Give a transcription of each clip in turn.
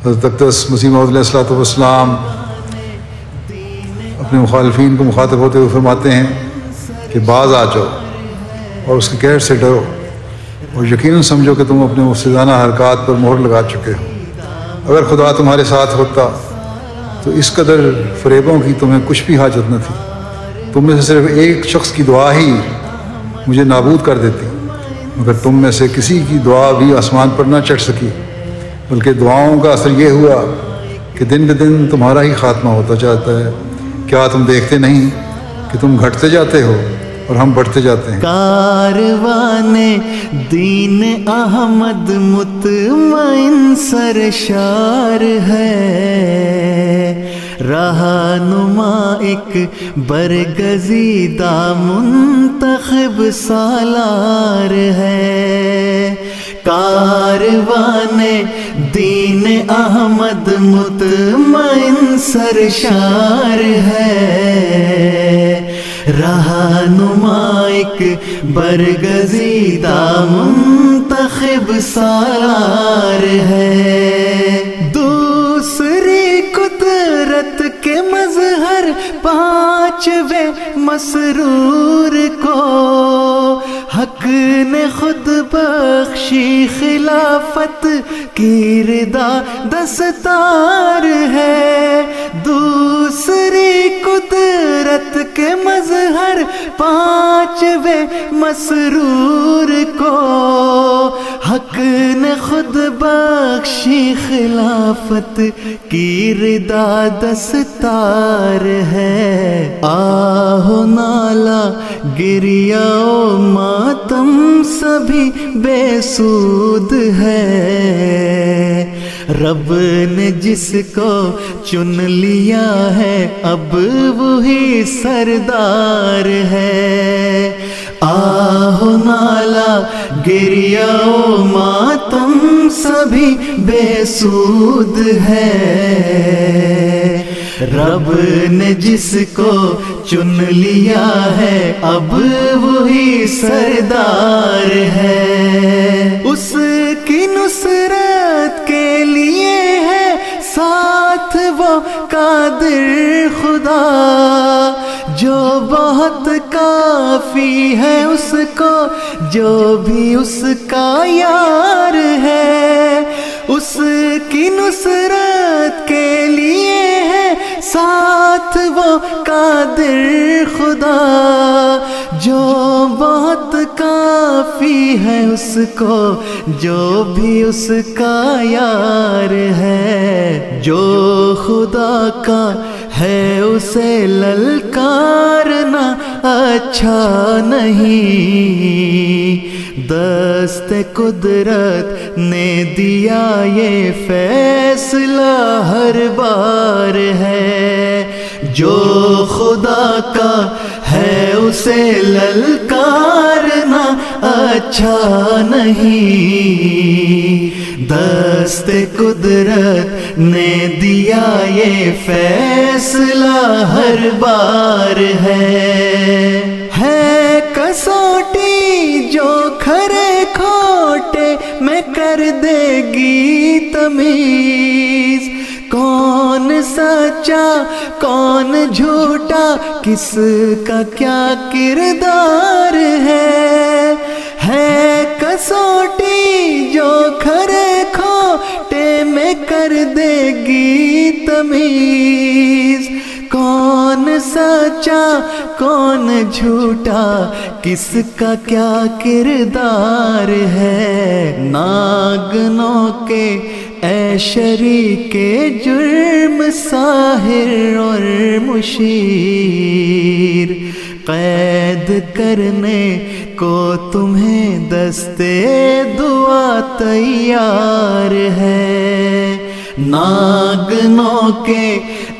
حضرت اقدس مسیح موعود علیہ الصلوۃ والسلام اپنے مخالفین کو مخاطب ہوتے ہوئے فرماتے ہیں کہ باز آ جاؤ اور اس کے قہر سے ڈرو، اور یقیناً سمجھو کہ تم اپنے مفسدانہ حرکات پر مہر لگا چکے ہو۔ اگر خدا تمہارے ساتھ ہوتا تو اس قدر فریبوں کی تمہیں کچھ بھی حاجت نہ تھی۔ تم میں سے صرف ایک شخص کی دعا ہی مجھے نابود کر دیتی، مگر تم میں سے کسی کی دعا بھی آسمان پر نہ چڑھ سکی، بلکہ دعاؤں کا اثر یہ ہوا کہ دن بدن تمہارا ہی خاتمہ ہوتا جاتا ہے۔ کیا تم دیکھتے نہیں کہ تم گھٹتے جاتے ہو اور ہم بڑھتے جاتے ہیں؟ کاروان دین احمد مطمئن سرشار ہے، رہنما ایک برگزیدہ منتخب سالار ہے۔ کاروان دین احمد مطمئن سرشار ہے، رہنما ایک برگزیدہ منتخب سالار ہے۔ دوسری قدرت کے مظہر پانچویں مسرور کو حق نے خود بخشی، خلافت کی رضا دستار ہے۔ دوسری قدرت کے مظہر پانچویں مسرور کو حق نے خود بخشی، خلافت کی رضا دستار ہے۔ آہو نالا گریہ و ماتم سبھی بے سود ہے، رب نے جس کو چن لیا ہے اب وہی سردار ہے۔ آہو نالا گریہ و ماتم سبھی بے سود ہے، رب نے جس کو چن لیا ہے اب وہی سردار ہے۔ اس کی نصرت کے لیے ہے ساتھ وہ قادر خدا، جو بہت کافی ہے اس کو جو بھی اس کا یار ہے۔ اس کی نصرت کے لیے ہے ساتھ وہ قادر خدا، جو بہت کافی ہے اس کو جو بھی اس کا یار ہے۔ جو خدا کا ہے اسے للکارنا اچھا نہیں، دست قدرت نے دیا یہ فیصلہ ہر بار ہے۔ جو خدا کا ہے اسے للکارنا اچھا نہیں، دست قدرت نے دیا یہ فیصلہ ہر بار ہے کسوٹی جو کھرے کھوٹے میں کر دے گی تمیز، کون سچا کون جھوٹا کس کا کیا کردار ہے کسوٹی جو کھرے کھوٹے میں کر دے گی تمیز، کون سچا کون جھوٹا کس کا کیا کردار ہے۔ ناگنوں کے اے شریک جرم ساحر اور مشیر، قید کرنے کو تمہیں دستے دعا تیار ہے۔ ناگنوں کے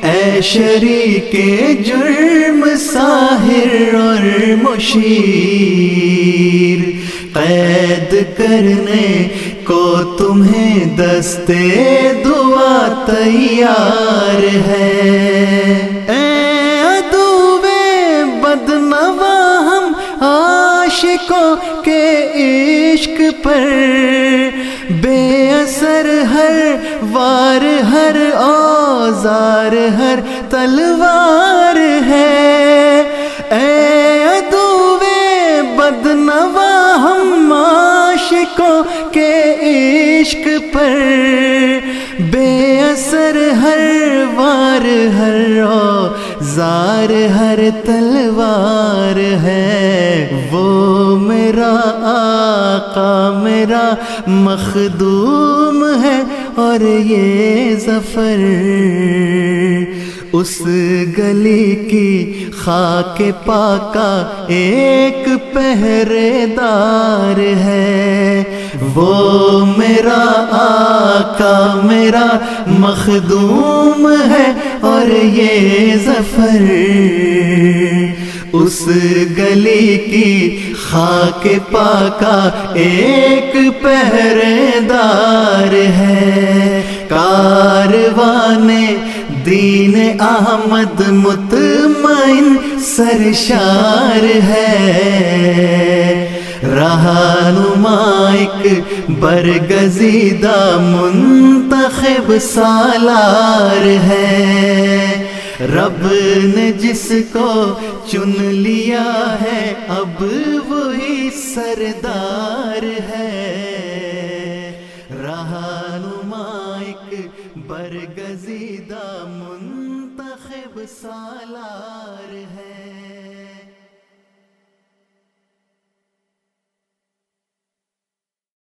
اے شریک جرم ساحر اور مشیر، قید کرنے کو تمہیں دستے دعا تیار ہے۔ اے عدوِ بدنوا ہم عاشقوں کے عشق پر بے اثر ہر کار ہر اوزار ہر تلوار ہے، اے عدوِ بدنوا ہم عاشقوں کے عشق پر، بے اثر ہر وار ہر اوزار ہر تلوار ہے، وہ میرا آقا میرا مخدوم ہے اور یہ ظفر اس گلی کی خاک پاکا ایک پہرے دار ہے، وہ میرا آقا میرا مخدوم ہے اور یہ ظفر اس گلی کی خاک پاکا ایک پہرے دار ہے، کاروان دین احمد مطمئن سرشار ہے، رہنما ایک برگزیدہ منتخب سالار ہے، رب نے جس کو چن لیا ہے اب وہی سردار ہے، رہنما ایک برگزیدہ منتخب سالار ہے۔